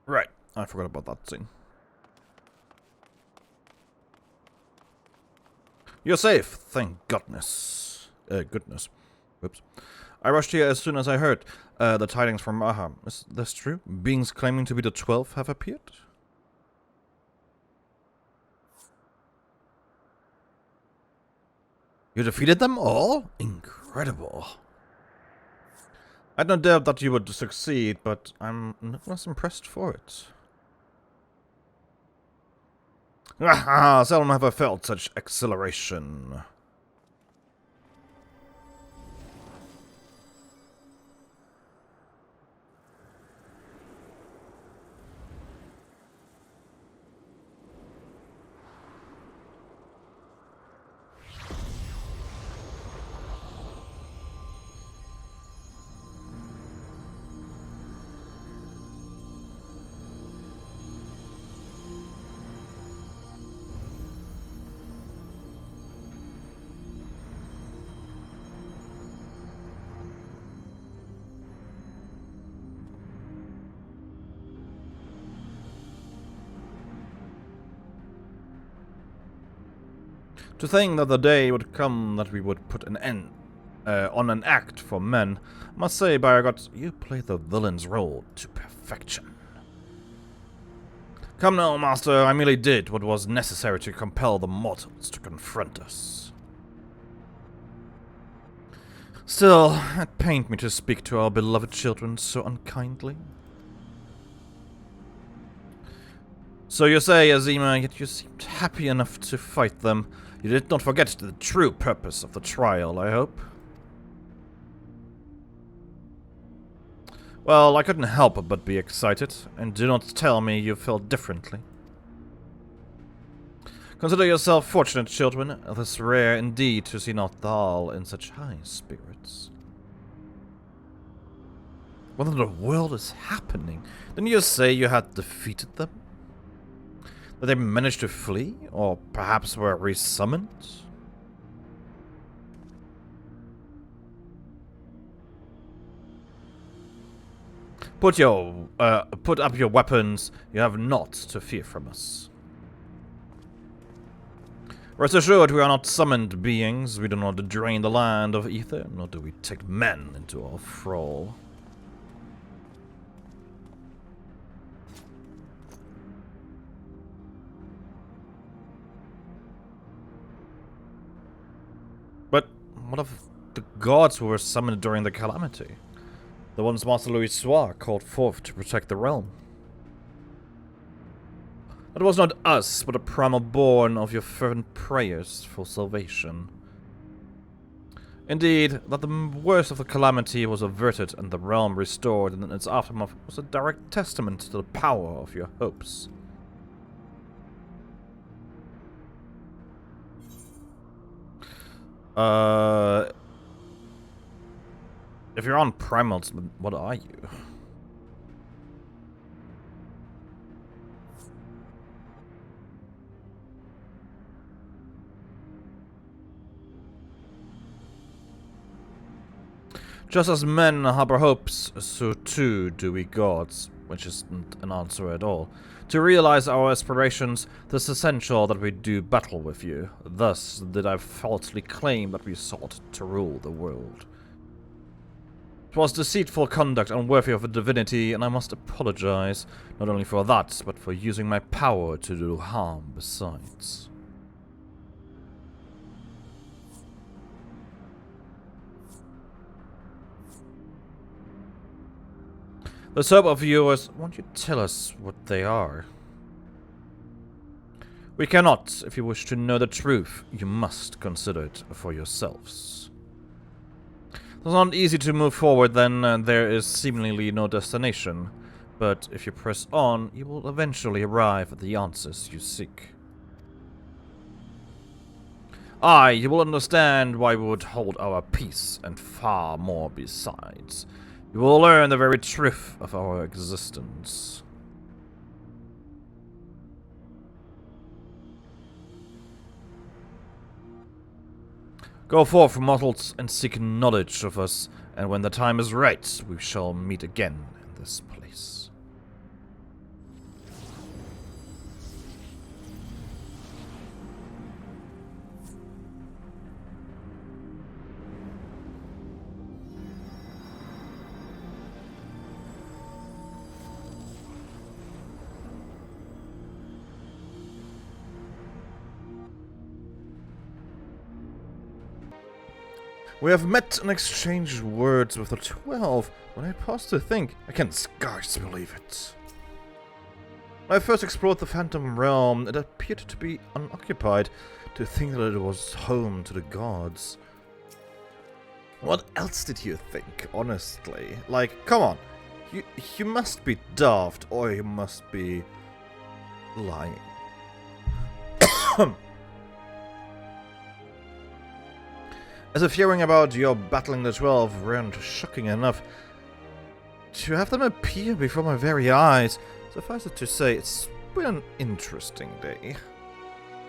Right, I forgot about that scene. You're safe, thank goodness. Goodness. Whoops. I rushed here as soon as I heard the tidings from Maha. Is this true? Beings claiming to be the 12 have appeared? You defeated them all? Incredible. I had no doubt that you would succeed, but I'm not less impressed for it. Ah, seldom have I felt such exhilaration. To think that the day would come that we would put an end on an act for men, I must say, by God, you play the villain's role to perfection. Come now, Master, I merely did what was necessary to compel the mortals to confront us. Still, it pained me to speak to our beloved children so unkindly. So you say, Azima, yet you seemed happy enough to fight them. You did not forget the true purpose of the trial, I hope. Well, I couldn't help but be excited, and do not tell me you felt differently. Consider yourself fortunate, children. It is rare indeed to see Nathal in such high spirits. What in the world is happening? Didn't you say you had defeated them? That they managed to flee? Or perhaps were resummoned? Put up your weapons. You have naught to fear from us. Rest assured, we are not summoned beings. We do not drain the land of ether, nor do we take men into our thrall. But what of the gods who were summoned during the calamity? The ones Master Louis Soir called forth to protect the realm. It was not us, but a primal born of your fervent prayers for salvation. Indeed, that the worst of the calamity was averted and the realm restored in its aftermath was a direct testament to the power of your hopes. If you're on primals, what are you? Just as men harbor hopes, so too do we gods, which isn't an answer at all. To realize our aspirations, it is essential that we do battle with you. Thus did I falsely claim that we sought to rule the world. It was deceitful conduct unworthy of a divinity, and I must apologize, not only for that, but for using my power to do harm besides. The sub of viewers, won't you tell us what they are? We cannot. If you wish to know the truth, you must consider it for yourselves. It's not easy to move forward then, there is seemingly no destination. But if you press on, you will eventually arrive at the answers you seek. Aye, you will understand why we would hold our peace, and far more besides. You will learn the very truth of our existence. Go forth, mortals, and seek knowledge of us, and when the time is right, we shall meet again in this place. We have met and exchanged words with the 12. When I pause to think, I can scarce believe it. When I first explored the Phantom Realm, it appeared to be unoccupied. To think that it was home to the gods. What else did you think, honestly? Like, come on. You must be daft, or you must be lying. As if hearing about your battling the 12 weren't shocking enough, to have them appear before my very eyes, suffice it to say, it's been an interesting day.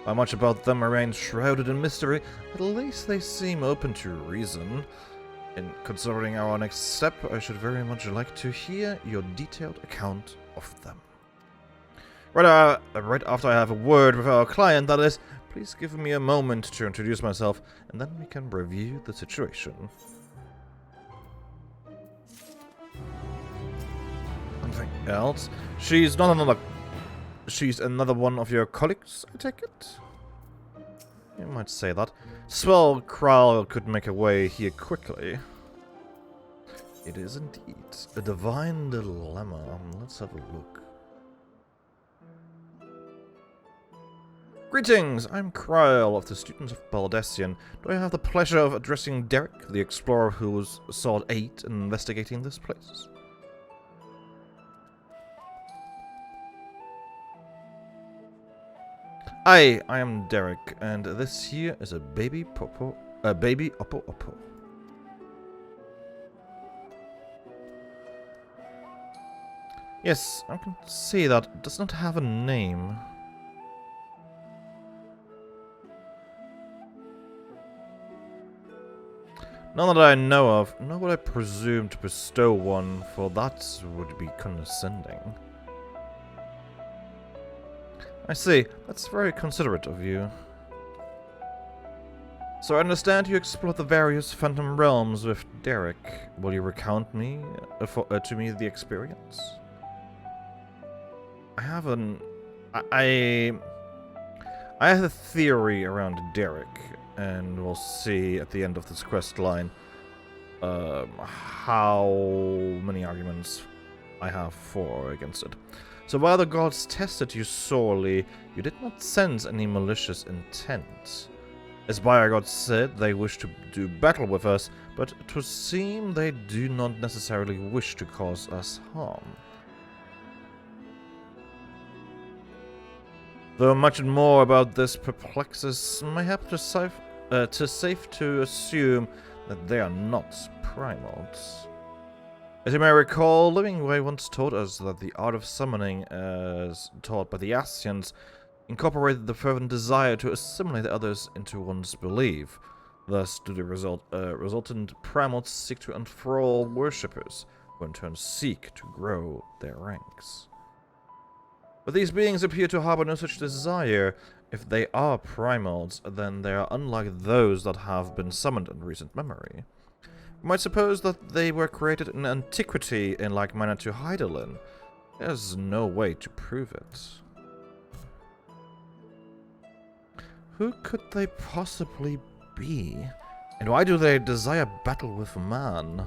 While much about them remains shrouded in mystery, at least they seem open to reason. In considering our next step, I should very much like to hear your detailed account of them. Right after I have a word with our client, that is, please give me a moment to introduce myself, and then we can review the situation. Something else? She's another one of your colleagues, I take it? You might say that. Swell Kral could make a way here quickly. It is indeed a divine dilemma. Let's have a look. Greetings, I'm Kral of the Students of Baldesion. Do I have the pleasure of addressing Derek, the explorer who sought aid in investigating this place? Hi, I am Derek, and this here is a baby Oppo Oppo. Yes, I can see that it does not have a name. None that I know of, nor would I presume to bestow one, for that would be condescending. I see. That's very considerate of you. So I understand you explored the various Phantom Realms with Derek. Will you recount to me the experience? I have a theory around Derek, and we'll see at the end of this quest line how many arguments I have for or against it. So while the gods tested you sorely, you did not sense any malicious intent. As Buyer God said, they wish to do battle with us, but it would seem they do not necessarily wish to cause us harm. Though much more about this perplexes, mayhap safe to assume that they are not primals. As you may recall, Living Way once taught us that the art of summoning, as taught by the Ascians, incorporated the fervent desire to assimilate others into one's belief. Thus do the resultant primals seek to enthrall worshippers, who in turn seek to grow their ranks. But these beings appear to harbor no such desire. If they are primals, then they are unlike those that have been summoned in recent memory. You might suppose that they were created in antiquity in like manner to Heidelin. There's no way to prove it. Who could they possibly be? And why do they desire battle with man?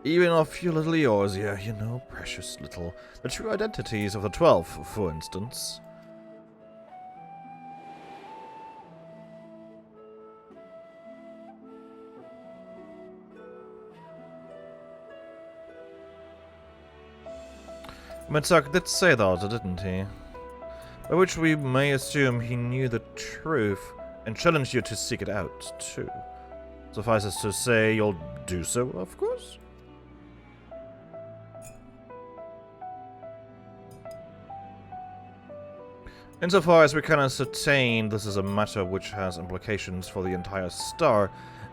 Even a few little Eorzea, you know, precious little. The true identities of the 12, for instance. Metzak did say that, didn't he? By which we may assume he knew the truth and challenged you to seek it out, too. Suffices to say you'll do so, of course? Insofar as we can ascertain, this is a matter which has implications for the entire star.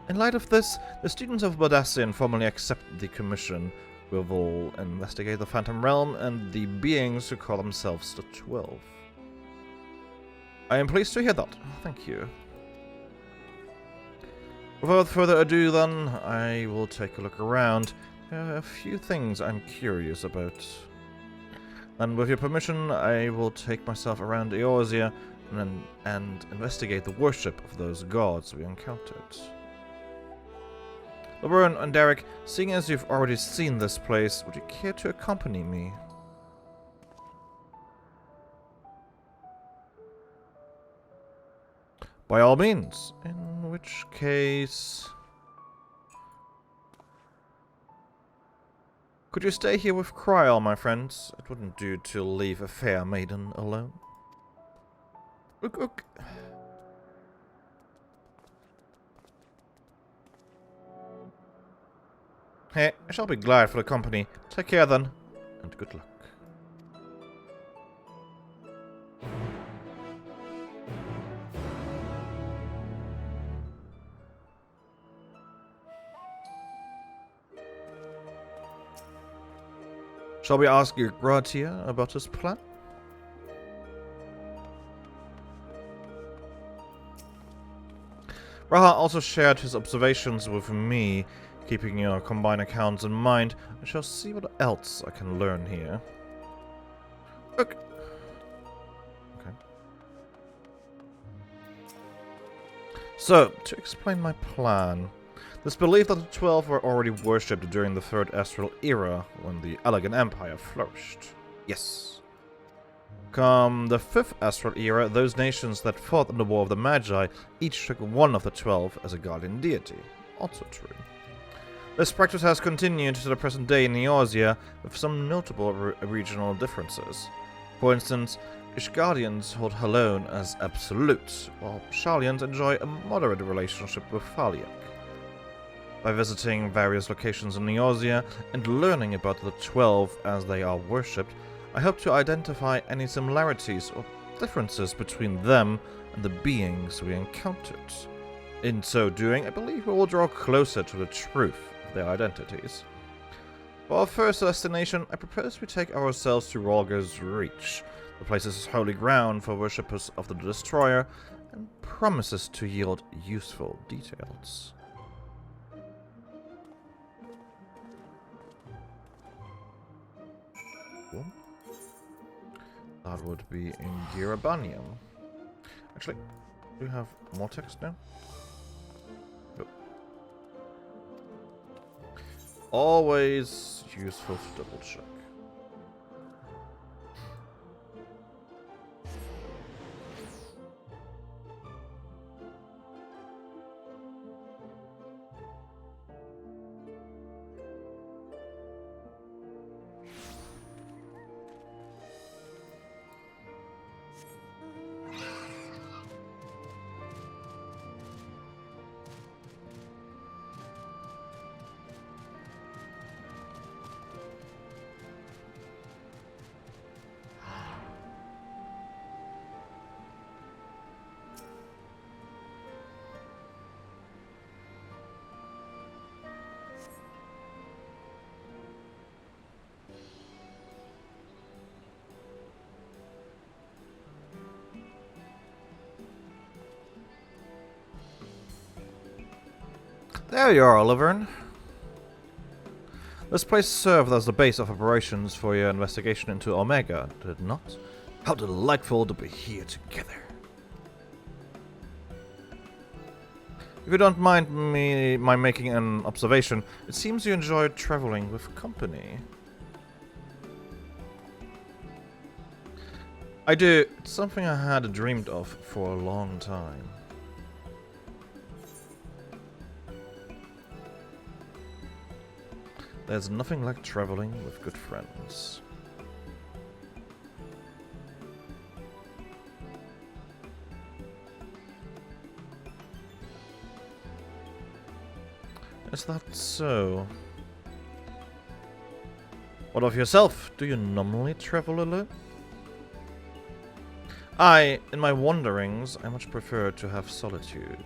In light of this, the students of Baldesion formally accept the commission. We will investigate the Phantom Realm and the beings who call themselves the 12. I am pleased to hear that. Thank you. Without further ado, then, I will take a look around. There are a few things I'm curious about. And with your permission, I will take myself around Eorzea and investigate the worship of those gods we encountered. Laverne and Derek, seeing as you've already seen this place, would you care to accompany me? By all means. In which case... Could you stay here with Kryal, my friends? It wouldn't do to leave a fair maiden alone. Ook. Hey, I shall be glad for the company. Take care then, and good luck. Shall we ask Gratia about his plan? Raha also shared his observations with me, keeping your combined accounts in mind. I shall see what else I can learn here. Okay. So, to explain my plan. This belief that the 12 were already worshipped during the Third Astral Era, when the Elegant Empire flourished. Yes. Come the 5th Astral Era, those nations that fought in the War of the Magi each took one of the 12 as a guardian deity. Also true. This practice has continued to the present day in Eorzea, with some notable regional differences. For instance, Ishgardians hold Halone as absolute, while Sharlians enjoy a moderate relationship with Thaliak. By visiting various locations in Eorzea and learning about the 12 as they are worshipped, I hope to identify any similarities or differences between them and the beings we encountered. In so doing, I believe we will draw closer to the truth of their identities. For our first destination, I propose we take ourselves to Rolga's Reach. The place is holy ground for worshippers of the Destroyer, and promises to yield useful details. That would be in Girabanium. Actually, do we have more text now? Nope. Always useful to double check. There you are, Laverne. This place served as the base of operations for your investigation into Omega, did it not? How delightful to be here together. If you don't mind my making an observation, it seems you enjoy traveling with company. I do. It's something I had dreamed of for a long time. There's nothing like traveling with good friends. Is that so? What of yourself? Do you normally travel alone? In my wanderings, I much prefer to have solitude.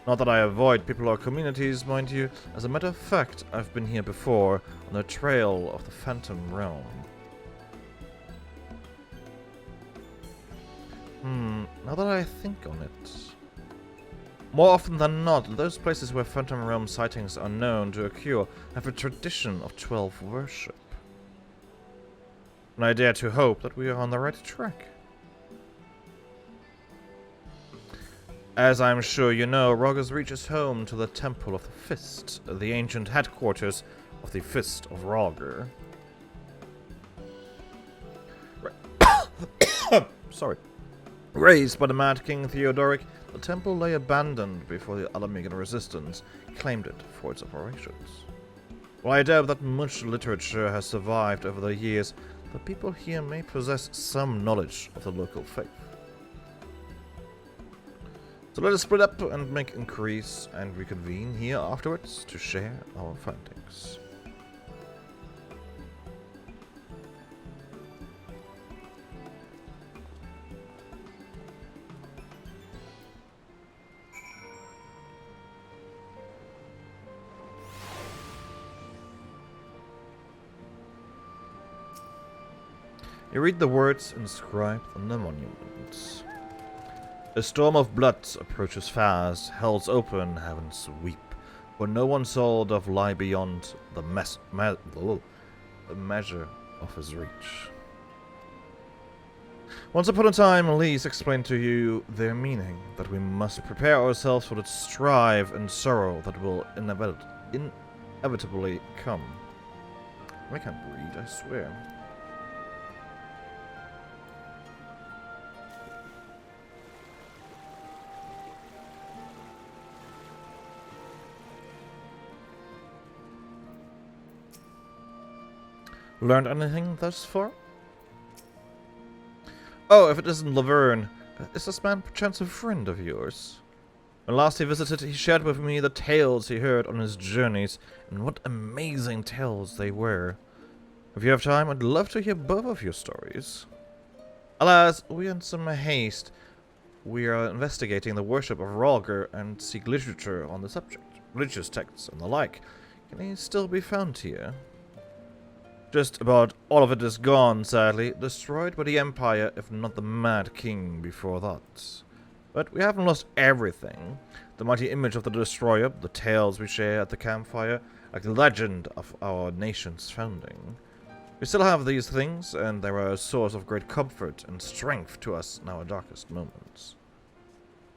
Not that I avoid people or communities, mind you. As a matter of fact, I've been here before, on the trail of the Phantom Realm. Now that I think on it... More often than not, those places where Phantom Realm sightings are known to occur have a tradition of 12 worship. and I dare to hope that we are on the right track. As I'm sure you know, Rogger's Reach is home to the Temple of the Fist, the ancient headquarters of the Fist of Rogger. Sorry. Raised by the Mad King Theodoric, the temple lay abandoned before the Alamegan resistance claimed it for its operations. While I doubt that much literature has survived over the years, the people here may possess some knowledge of the local faith. So let us split up and make inquiries and reconvene here afterwards to share our findings. You read the words inscribed on the monuments. A storm of blood approaches fast, hell's open heavens weep, for no one soul doth lie beyond the measure of his reach. Once upon a time, Elise explained to you their meaning, that we must prepare ourselves for the strife and sorrow that will inevitably come. I can't read, I swear. Learned anything thus far? Oh, if it isn't Laverne, is this man perchance a friend of yours? When last he visited, he shared with me the tales he heard on his journeys, and what amazing tales they were. If you have time, I'd love to hear both of your stories. Alas, we are in some haste. We are investigating the worship of Rhalgr and seek literature on the subject, religious texts and the like. Can he still be found here? Just about all of it is gone, sadly, destroyed by the Empire, if not the Mad King before that. But we haven't lost everything. The mighty image of the Destroyer, the tales we share at the campfire, like the legend of our nation's founding. We still have these things, and they are a source of great comfort and strength to us in our darkest moments.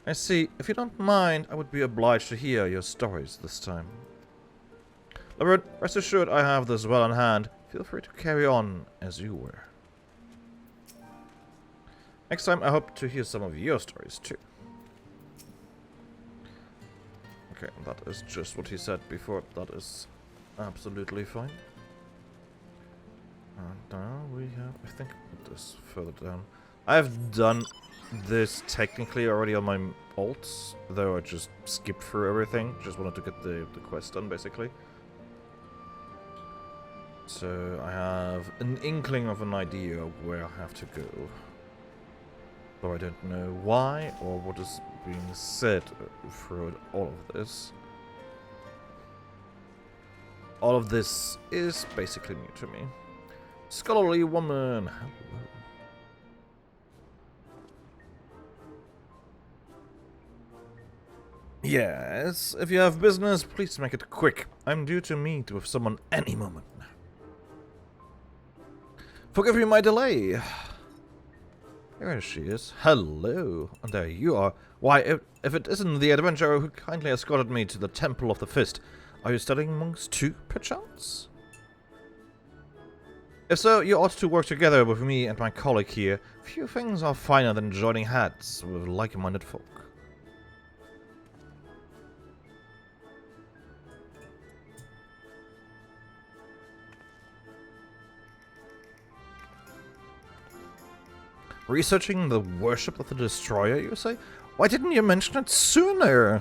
I see. If you don't mind, I would be obliged to hear your stories this time. Laverne, rest assured I have this well in hand. Feel free to carry on as you were. Next time I hope to hear some of your stories too. Okay, that is just what he said before. That is absolutely fine. And now we have, I think, this further down. I've done this technically already on my alts, though I just skipped through everything. Just wanted to get the quest done, basically. So I have an inkling of an idea of where I have to go. Though I don't know why or what is being said throughout all of this. All of this is basically new to me. Scholarly woman, hello. Yes, if you have business, please make it quick. I'm due to meet with someone any moment now. Forgive me my delay. Here she is. Hello. And there you are. Why, if it isn't the adventurer who kindly escorted me to the Temple of the Fist, are you studying monks too, perchance? If so, you ought to work together with me and my colleague here. Few things are finer than joining hands with like-minded folk. Researching the worship of the Destroyer, you say? Why didn't you mention it sooner?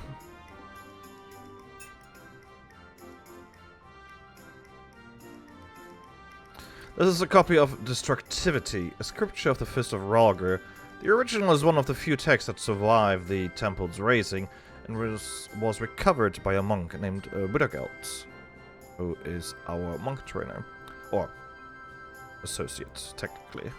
This is a copy of Destructivity, a scripture of the Fist of Rhalgr. The original is one of the few texts that survived the temple's razing, and was recovered by a monk named Budagelt, who is our monk trainer. Or associate, technically.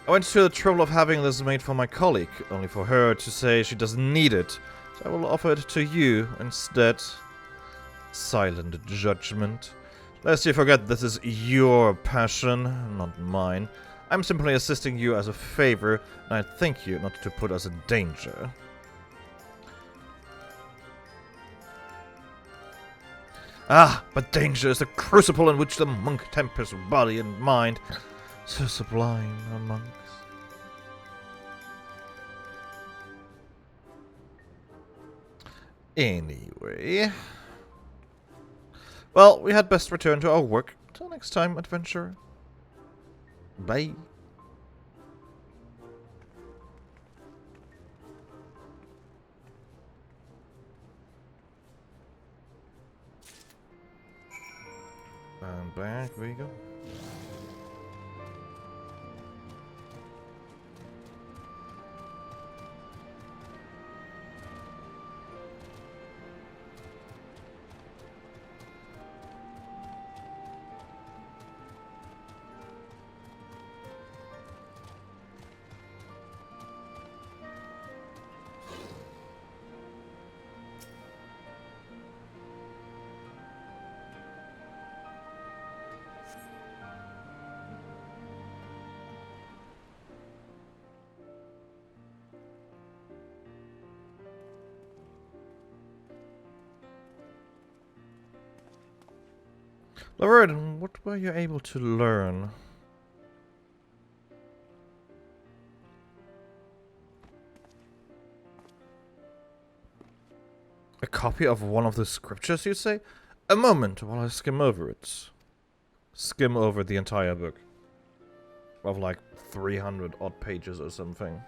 I went to the trouble of having this made for my colleague, only for her to say she doesn't need it, so I will offer it to you instead. Silent judgment. Lest you forget, this is your passion, not mine. I'm simply assisting you as a favor, and I thank you not to put us in danger. Ah, but danger is the crucible in which the monk tempers body and mind. So sublime are monks. Anyway. Well, we had best return to our work. Till next time, adventurer. Bye. And back we go. Lord, what were you able to learn? A copy of one of the scriptures, you say? A moment while I skim over it. Skim over the entire book. Of like 300 odd pages or something.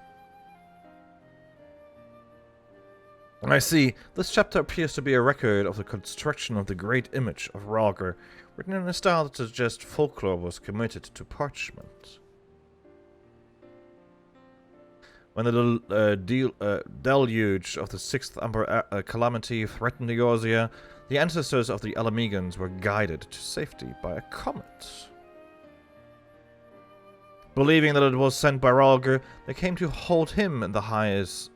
I see. This chapter appears to be a record of the construction of the great image of Rhalgr, written in a style that suggests folklore was committed to parchment. When the deluge of the Sixth Emperor Calamity threatened Eorzea, the ancestors of the Alamegans were guided to safety by a comet. Believing that it was sent by Rhalgr, they came to hold him in the highest.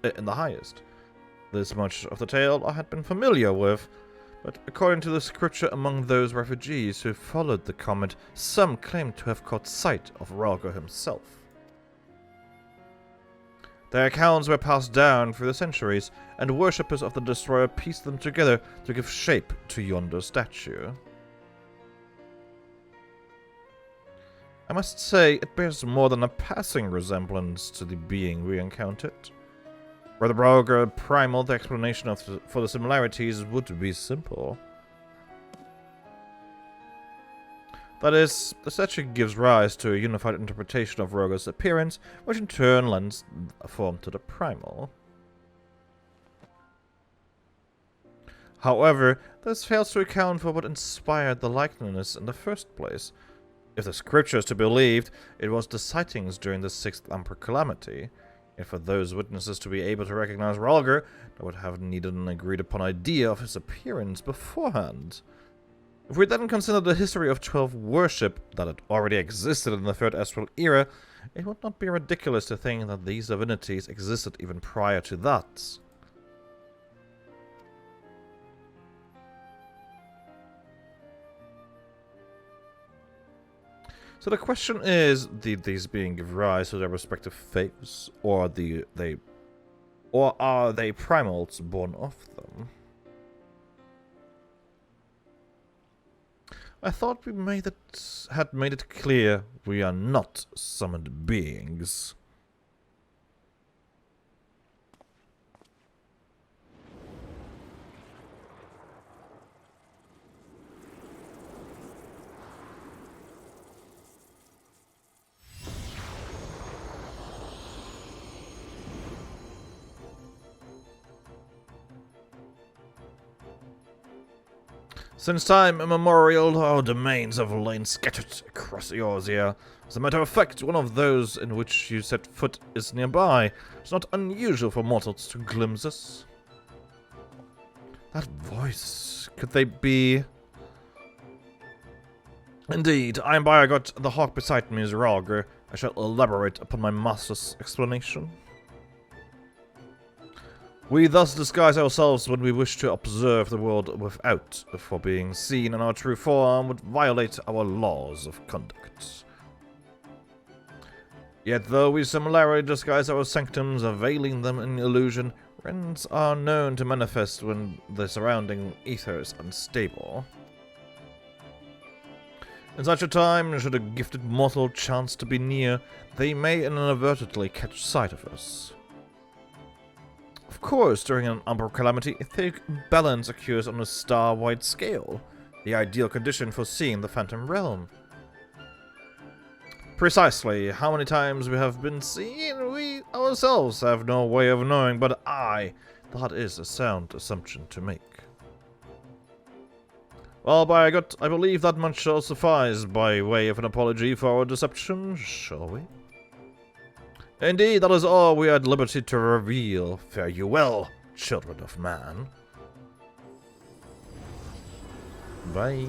This much of the tale I had been familiar with, but according to the scripture, among those refugees who followed the comet, some claimed to have caught sight of Rhalgr himself. Their accounts were passed down through the centuries, and worshippers of the Destroyer pieced them together to give shape to yonder statue. I must say, it bears more than a passing resemblance to the being we encountered. Were the Rhalgr primal, the explanation for the similarities would be simple. That is, the statue gives rise to a unified interpretation of Rhalgr's appearance, which in turn lends a form to the primal. However, this fails to account for what inspired the likeness in the first place. If the scripture is to be believed, it was the sightings during the Sixth Emperor Calamity. And for those witnesses to be able to recognize Rhalgr, they would have needed an agreed-upon idea of his appearance beforehand. If we then consider the history of 12 worship that had already existed in the Third Astral Era, it would not be ridiculous to think that these divinities existed even prior to that. So the question is, did these beings give rise to their respective faiths, or are they primals born of them? I thought we had made it clear we are not summoned beings. Since time immemorial, our domains have lain scattered across Eorzea. As a matter of fact, one of those in which you set foot is nearby. It's not unusual for mortals to glimpse us. That voice, could they be... Indeed, I am by I got the hawk beside me is Rhalgr. I shall elaborate upon my master's explanation. We thus disguise ourselves when we wish to observe the world without, for being seen in our true form would violate our laws of conduct. Yet though we similarly disguise our sanctums, veiling them in illusion, rents are known to manifest when the surrounding ether is unstable. In such a time, should a gifted mortal chance to be near, they may inadvertently catch sight of us. Of course, during an umbral calamity, etheric balance occurs on a star-wide scale, the ideal condition for seeing the Phantom Realm. Precisely how many times we have been seen, we ourselves have no way of knowing, but that is a sound assumption to make. Well, by God, I believe that much shall suffice by way of an apology for our deception, shall we? Indeed, that is all we are at liberty to reveal. Fare you well, children of man. Bye.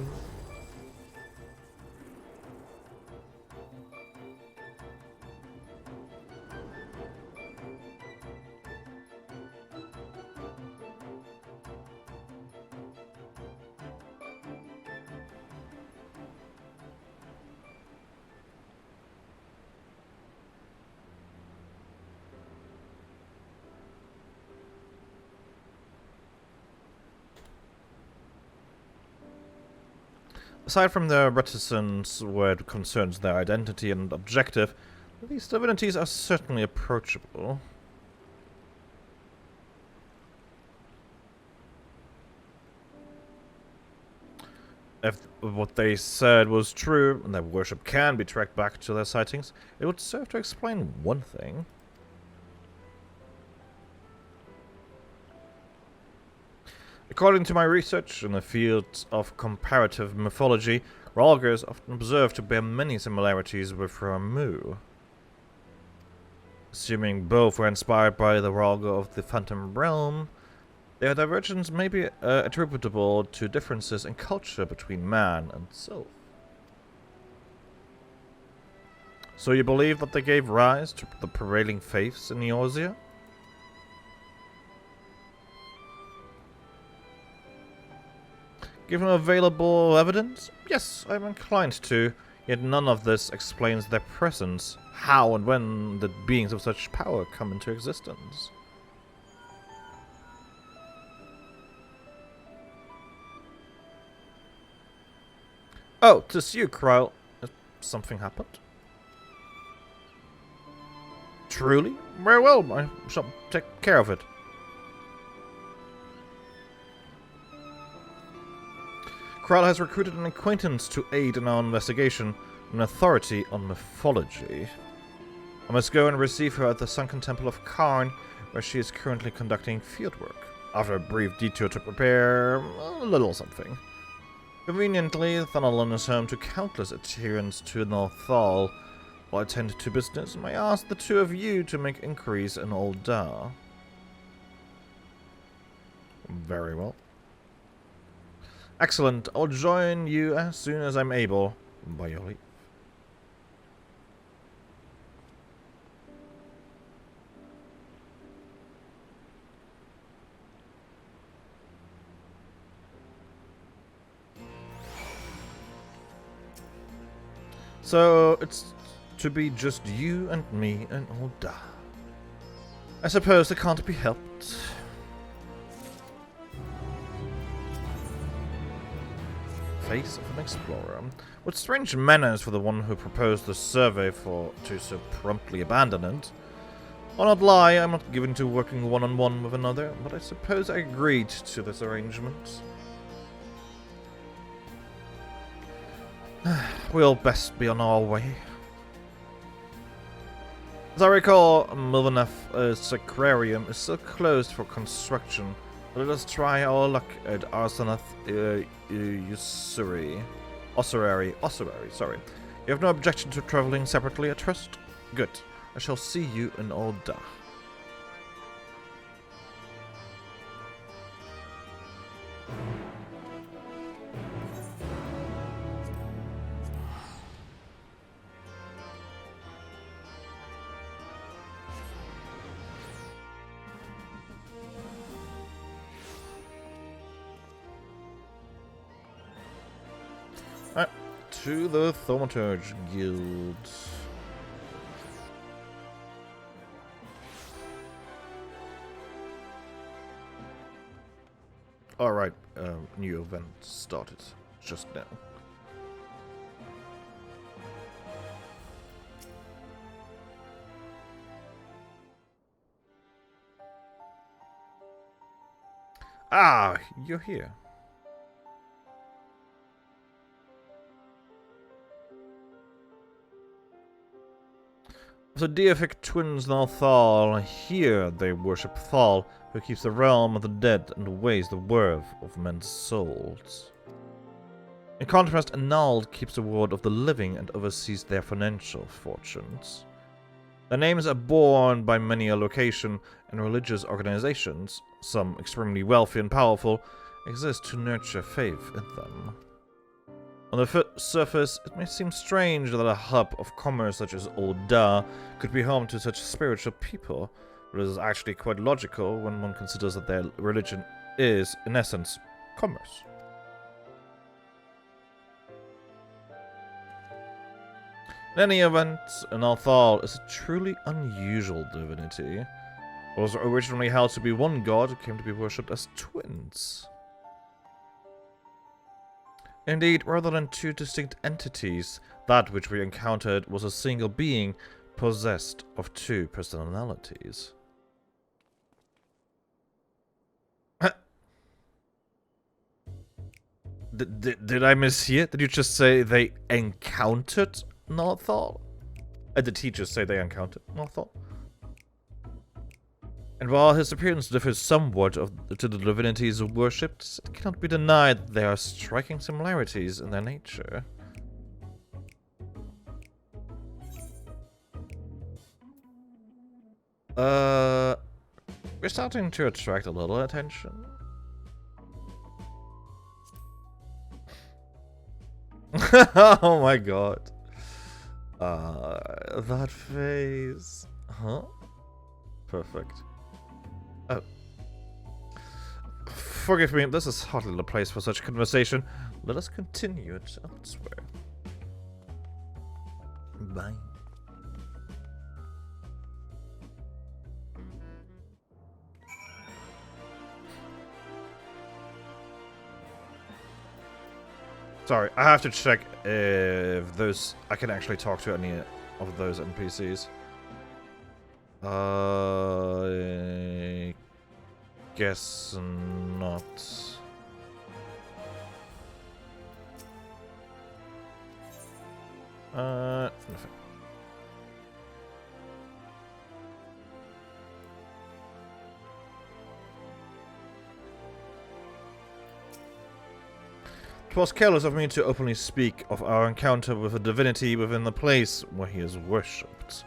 Aside from their reticence where it concerns their identity and objective, these divinities are certainly approachable. If what they said was true, and their worship can be tracked back to their sightings, it would serve to explain one thing. According to my research in the field of comparative mythology, Rhalgrs often observed to bear many similarities with Ramu. Assuming both were inspired by the Rhalgr of the Phantom Realm, their divergence may be attributable to differences in culture between man and sylph. So you believe that they gave rise to the prevailing faiths in Eorzea? Given available evidence, yes, I'm inclined to, yet none of this explains their presence. How and when did beings of such power come into existence? Oh, 'tis you, Kryl. Has something happened? Truly? Very well, I shall take care of it. Kryl has recruited an acquaintance to aid in our investigation, an authority on mythology. I must go and receive her at the Sunken Temple of Karn, where she is currently conducting fieldwork, after a brief detour to prepare a little something. Conveniently, Thanalan is home to countless adherents to Northal. While I attend to business, I ask the two of you to make inquiries in Old Dar. Very well. Excellent. I'll join you as soon as I'm able. By your leave. So, it's to be just you and me and Old Dar. I suppose it can't be helped. Face of an explorer. What strange manners for the one who proposed the survey to so promptly abandon it. I'll not lie, I'm not given to working one-on-one with another, but I suppose I agreed to this arrangement. We'll best be on our way. As I recall, Milvaneth's Sacrarium is still closed for construction. Let us try our luck at Arsanath Ossuary, sorry. You have no objection to traveling separately, I trust? Good. I shall see you in Old Dar. to the Thaumaturge Guild. Alright, new event started just now. Ah, you're here. The deific twins Thal, here they worship Thal, who keeps the realm of the dead and weighs the worth of men's souls. In contrast, Anald keeps the ward of the living and oversees their financial fortunes. Their names are borne by many a location, and religious organizations, some extremely wealthy and powerful, exist to nurture faith in them. On the surface, it may seem strange that a hub of commerce such as Old Da could be home to such spiritual people, but it is actually quite logical when one considers that their religion is, in essence, commerce. In any event, Analthal is a truly unusual divinity. What was originally held to be one god came to be worshipped as twins. Indeed, rather than two distinct entities, that which we encountered was a single being possessed of two personalities. Did I mishear? Did you just say they encountered Northal? Did he just say they encountered Northal? And while his appearance differs somewhat to the divinities worshipped, it cannot be denied that there are striking similarities in their nature. We're starting to attract a little attention. Oh my god. That face. Huh? Perfect. Oh. Forgive me, this is hardly the place for such conversation. Let us continue it elsewhere. Bye. Sorry, I have to check if those... I can actually talk to any of those NPCs. I guess not. Nothing. It was careless of me to openly speak of our encounter with a divinity within the place where he is worshipped.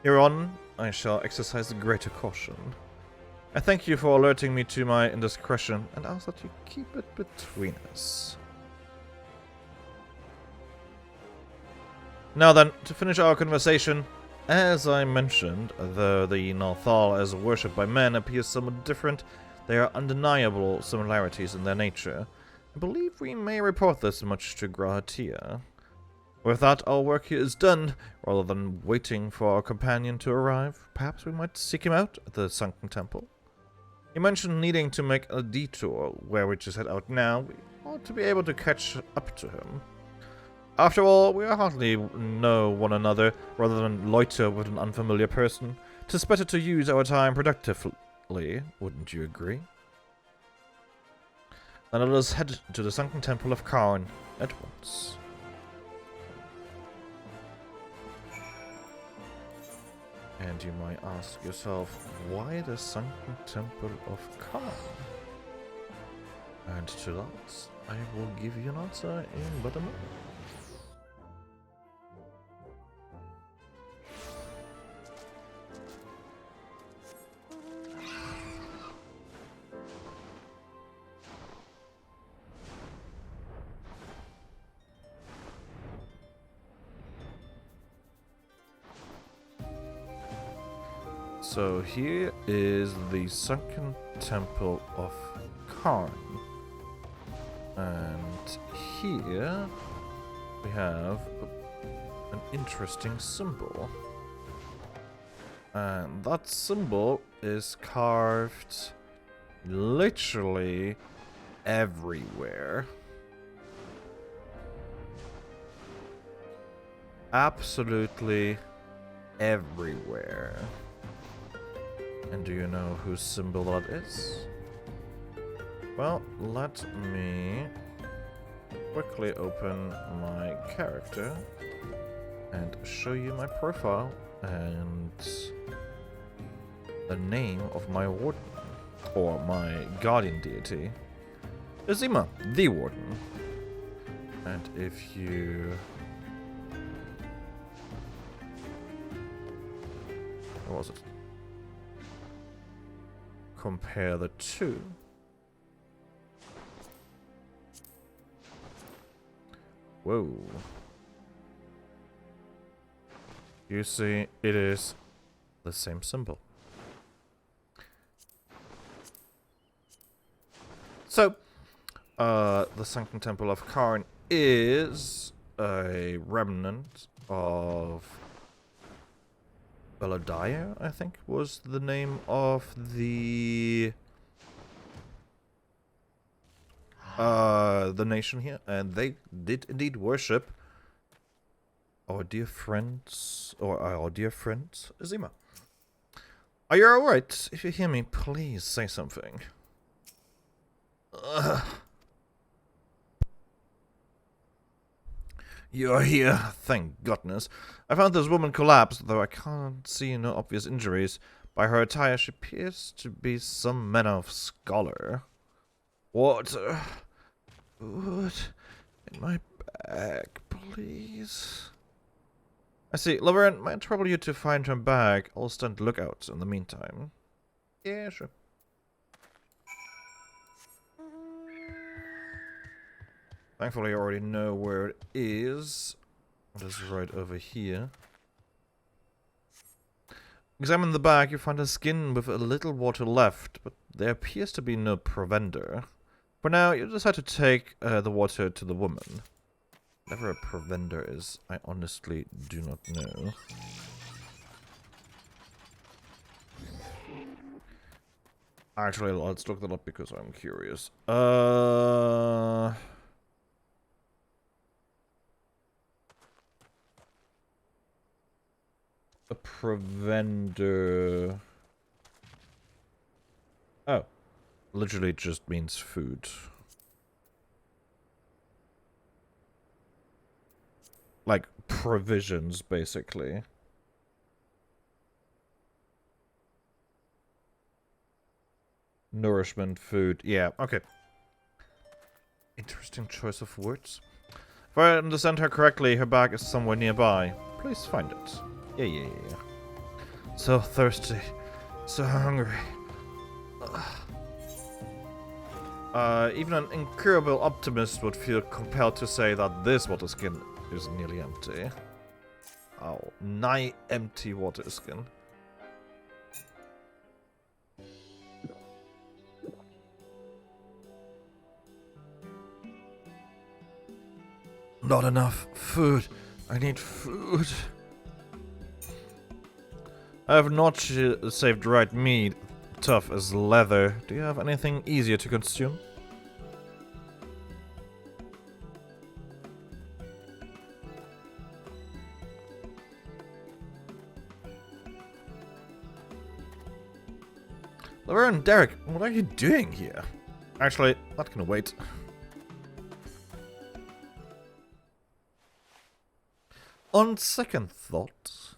Hereon, I shall exercise greater caution. I thank you for alerting me to my indiscretion, and ask that you keep it between us. Now then, to finish our conversation, as I mentioned, though the Northal as worshipped by men appears somewhat different, there are undeniable similarities in their nature. I believe we may report this much to Grahatia. With that, our work here is done. Rather than waiting for our companion to arrive, perhaps we might seek him out at the Sunken Temple. He mentioned needing to make a detour. Where we just head out now, we ought to be able to catch up to him. After all, we hardly know one another. Rather than loiter with an unfamiliar person, 'tis better to use our time productively, wouldn't you agree? Then let us head to the Sunken Temple of Karn at once. And you might ask yourself, why the Sunken Temple of Karn? And to that, I will give you an answer in but a moment. So here is the Sunken Temple of Karn. And here we have an interesting symbol. And that symbol is carved literally everywhere. Absolutely everywhere. And do you know whose symbol that is? Well, let me quickly open my character and show you my profile and the name of my warden, or my guardian deity, Azima, the warden. And if you... What was it? Compare the two. Whoa. You see, it is the same symbol. So, the Sunken Temple of Karn is a remnant of Belodiah, I think, was the name of the nation here, and they did indeed worship our dear friends, Azima. Are you alright? If you hear me, please say something. You're here, thank goodness. I found this woman collapsed, though I can't see no obvious injuries. By her attire, she appears to be some manner of scholar. Water. Food. In my bag, please. I see. Laverne, might trouble you to find her bag. I'll stand lookout in the meantime. Yeah, sure. Thankfully, I already know where it is. It is right over here. Examine the bag. You find a skin with a little water left, but there appears to be no provender. For now, you decide to take the water to the woman. Whatever a provender is, I honestly do not know. Actually, let's look that up because I'm curious. A provender. Oh. Literally just means food. Like, provisions, basically. Nourishment, food. Yeah, okay. Interesting choice of words. If I understand her correctly, her bag is somewhere nearby. Please find it. Yeah. So thirsty. So hungry. Even an incurable optimist would feel compelled to say that this water skin is nearly empty. Oh, nigh empty water skin. Not enough food. I need food. I have not saved right meat, tough as leather. Do you have anything easier to consume? Laverne, Derek, what are you doing here? Actually, that can wait. On second thought,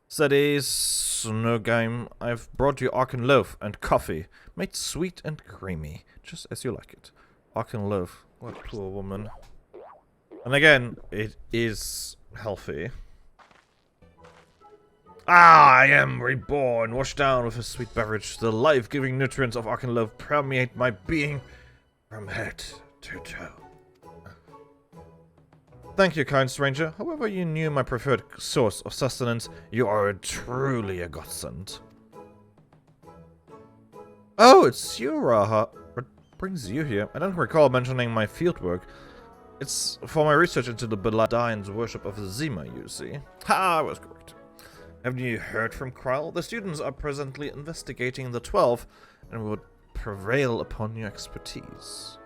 Sadie's no game. I've brought you Arkan loaf and coffee, made sweet and creamy, just as you like it. Arkan loaf, what a poor woman. And again, it is healthy. Ah, I am reborn, washed down with a sweet beverage. The life-giving nutrients of Arkan loaf permeate my being from head to toe. Thank you, kind stranger. However you knew my preferred source of sustenance, you are truly a godsend. Oh, it's you, Raha. What brings you here? I don't recall mentioning my fieldwork. It's for my research into the Beladine's worship of Zima, you see. Ha, I was correct. Haven't you heard from Kryle? The students are presently investigating the 12 and would prevail upon your expertise.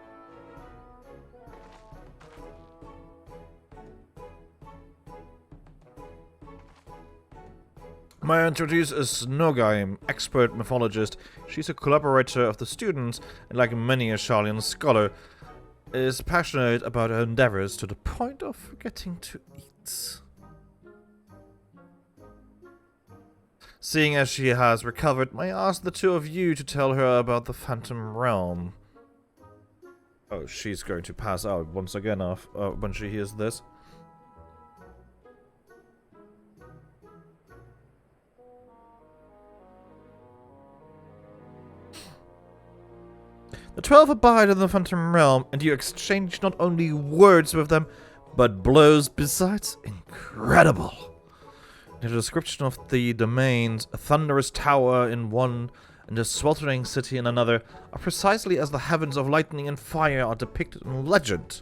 May I introduce Snogaim, expert mythologist. She's a collaborator of the students, and like many a Sharlayan scholar, is passionate about her endeavors to the point of forgetting to eat. Seeing as she has recovered, may I ask the two of you to tell her about the Phantom Realm? Oh, she's going to pass out once again when she hears this. The 12 abide in the Phantom Realm, and you exchange not only words with them, but blows besides. Incredible! The description of the domains, a thunderous tower in one, and a sweltering city in another, are precisely as the heavens of lightning and fire are depicted in legend.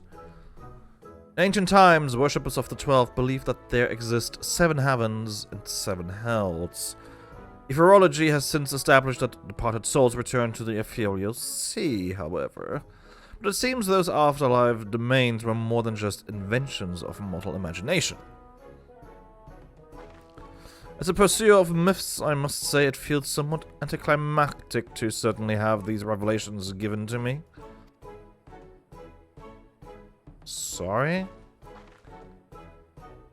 In ancient times, worshippers of the 12 believed that there exist 7 heavens and 7 hells. Ephorology has since established that departed souls return to the ethereal sea, however. But it seems those afterlife domains were more than just inventions of mortal imagination. As a pursuer of myths, I must say it feels somewhat anticlimactic to certainly have these revelations given to me. Sorry?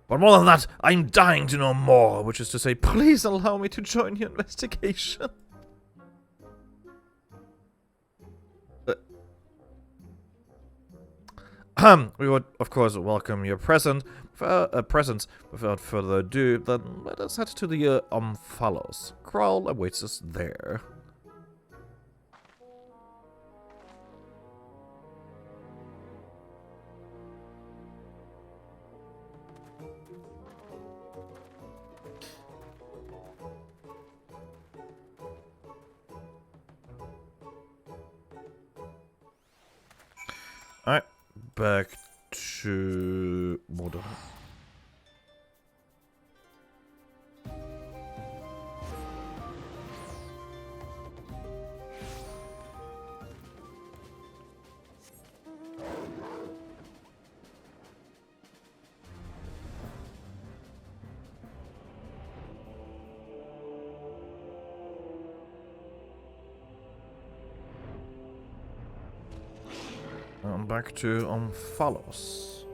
But more than that, I'm dying to know more, which is to say, please allow me to join your investigation. We would, of course, welcome your presence. Without further ado, then let us head to the Omphalos. Kryle awaits us there. Alright, back to Mordor. Back to Omphalos.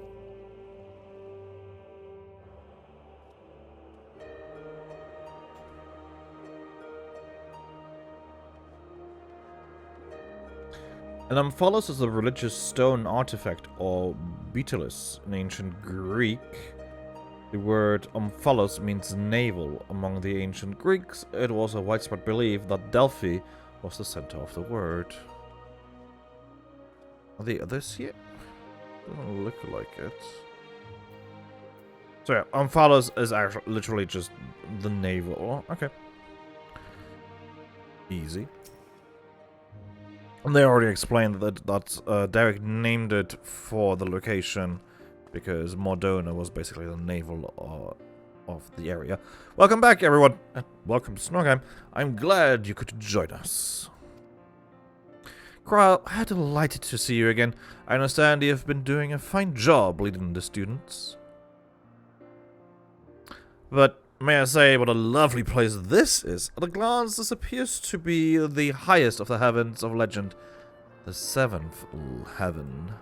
An Omphalos is a religious stone artifact, or beetless in ancient Greek. The word Omphalos means navel. Among the ancient Greeks, it was a widespread belief that Delphi was the center of the word. Are the others here? Doesn't look like it. So yeah, Omphalos is actually literally just the navel. Okay. Easy. And they already explained that Derek named it for the location because Mordona was basically the navel of the area. Welcome back, everyone, and welcome to Snorgheim. I'm glad you could join us. Kryle, how delighted to see you again. I understand you have been doing a fine job leading the students. But may I say what a lovely place this is? At a glance, this appears to be the highest of the heavens of legend. The 7th heaven.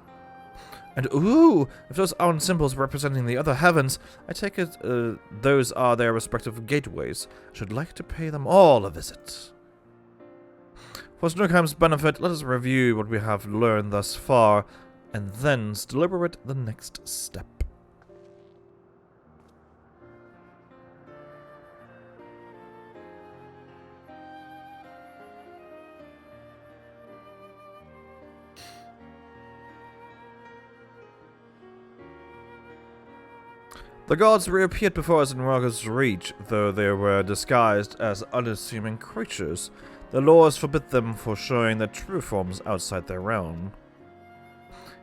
And ooh, if those aren't symbols representing the other heavens, I take it those are their respective gateways. I should like to pay them all a visit. For Snookham's benefit, let us review what we have learned thus far, and then deliberate the next step. The gods reappeared before us in Raga's reach, though they were disguised as unassuming creatures. The laws forbid them for showing their true forms outside their realm.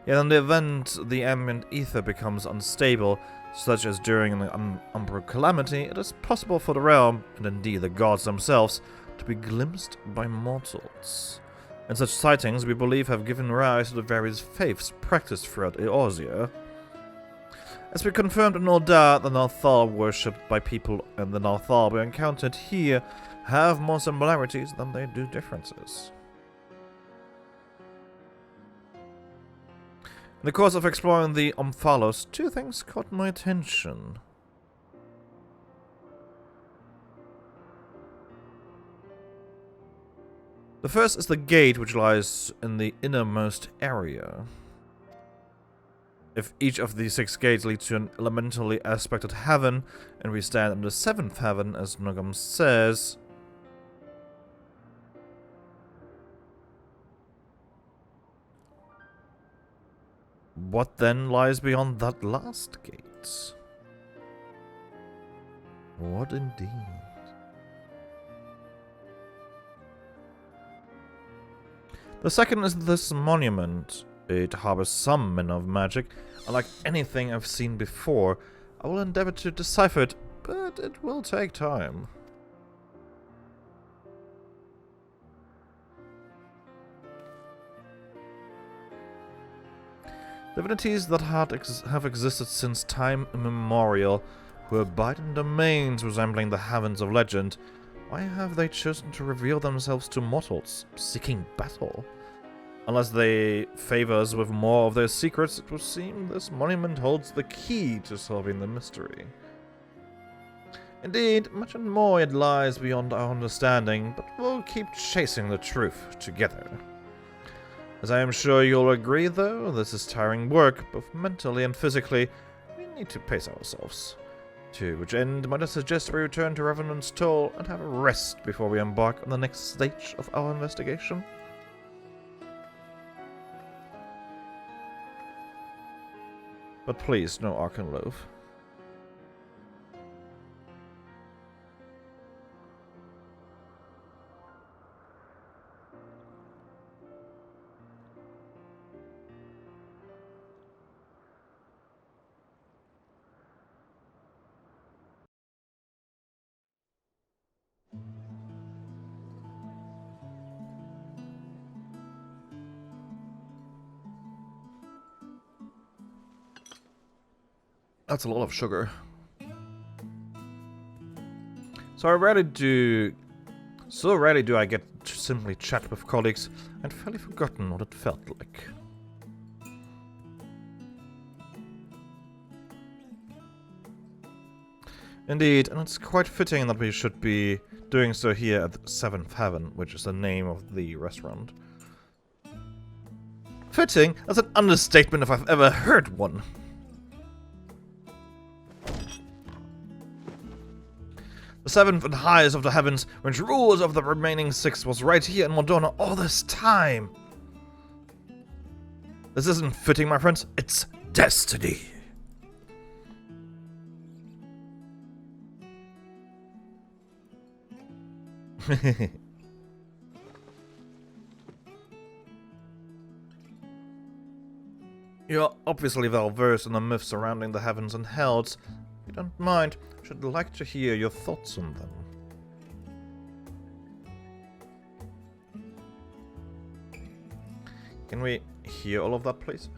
Yet in the event the ambient ether becomes unstable, such as during an umbral calamity, it is possible for the realm, and indeed the gods themselves, to be glimpsed by mortals. And such sightings, we believe, have given rise to the various faiths practiced throughout Eorzea. As we confirmed in Ul'dah, the Narthal worshipped by people and the Narthal we encountered here have more similarities than they do differences. In the course of exploring the Omphalos, two things caught my attention. The first is the gate which lies in the innermost area. If each of these 6 gates leads to an elementally aspected heaven, and we stand in the 7th heaven, as Nogam says, what then lies beyond that last gate? What indeed? The second is this monument. It harbors some men of magic. Unlike anything I've seen before, I will endeavor to decipher it, but it will take time. Divinities that have existed since time immemorial, who abide in domains resembling the heavens of legend, why have they chosen to reveal themselves to mortals, seeking battle? Unless they favor us with more of their secrets, it would seem this monument holds the key to solving the mystery. Indeed, much and more it lies beyond our understanding, but we'll keep chasing the truth together. As I am sure you'll agree, though, this is tiring work, both mentally and physically. We need to pace ourselves. To which end, might I suggest we return to Revenant's Toll and have a rest before we embark on the next stage of our investigation? But please, no Arkan Loaf. That's a lot of sugar. So rarely do I get to simply chat with colleagues. I'd fairly forgotten what it felt like. Indeed, and it's quite fitting that we should be doing so here at the 7th Heaven, which is the name of the restaurant. Fitting? That's an understatement if I've ever heard one. The 7th and highest of the heavens, which rules over the remaining 6, was right here in Mordona all this time. This isn't fitting, my friends. It's destiny. You're obviously well versed in the myths surrounding the heavens and hells. If you don't mind, I should like to hear your thoughts on them. Can we hear all of that, please?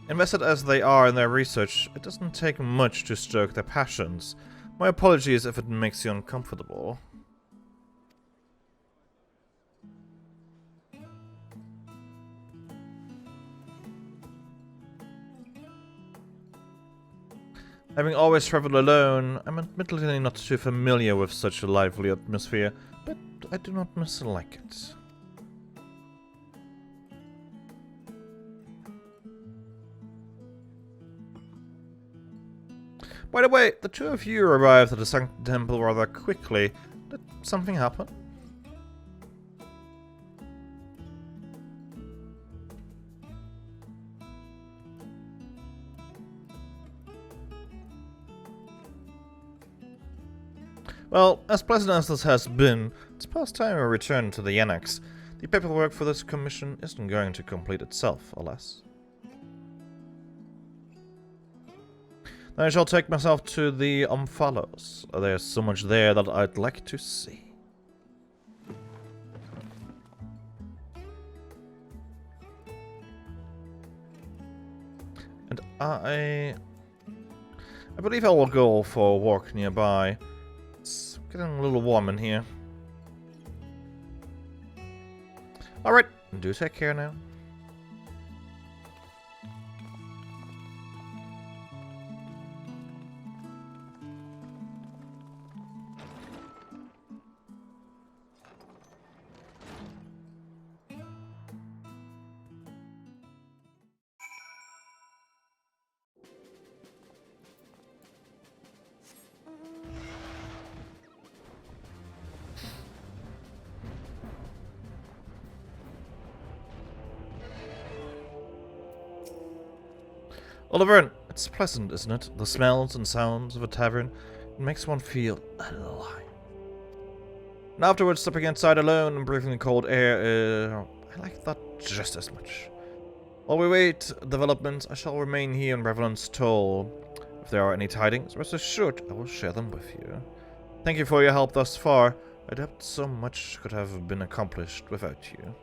Invested as they are in their research, it doesn't take much to stoke their passions. My apologies if it makes you uncomfortable. Having always traveled alone, I'm admittedly not too familiar with such a lively atmosphere, but I do not mislike it. By the way, the two of you arrived at the Sanctum temple rather quickly. Did something happen? Well, as pleasant as this has been, it's past time we return to the Annex. The paperwork for this commission isn't going to complete itself, alas. Then I shall take myself to the Omphalos. There's so much there that I'd like to see. And I believe I will go for a walk nearby. It's getting a little warm in here. Alright, do take care now. Oliver, it's pleasant, isn't it? The smells and sounds of a tavern. It makes one feel alive. And afterwards, stepping inside alone and breathing the cold air, I like that just as much. While we wait developments, I shall remain here in Revenant's Toll. If there are any tidings, rest assured I will share them with you. Thank you for your help thus far. I doubt so much could have been accomplished without you.